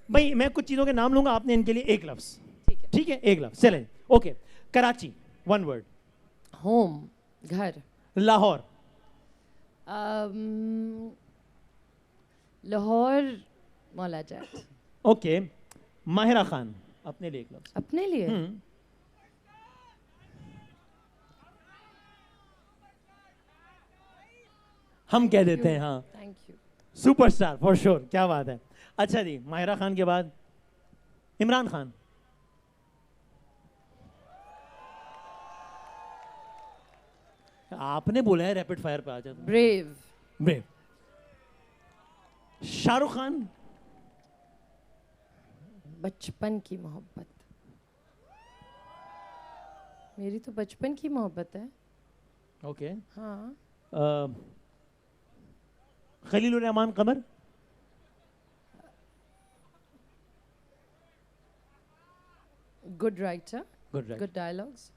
भाई मैं कुछ चीजों के नाम लूंगा, आपने इनके लिए एक लफ्ज। ठीक है। ठीक है, एक लफ्ज चले। Okay, Karachi, one word. Home, घर। लाहौर। लाहौर, मौला जाट। ओके, माहिरा खान, अपने लिए एक लफ्ज। अपने लिए हम कह देते हैं हाँ, thank you. Superstar for sure, क्या बात है। अच्छा जी, माहिरा खान के बाद इमरान खान। आपने बोला है रैपिड फायर पे आ जाओ। ब्रेव। ब्रेव। शाहरुख खान। बचपन की मोहब्बत। मेरी तो बचपन की मोहब्बत है। ओके। हाँ। Khalilur Rahman Qamar. Good writer, good right. Good dialogues.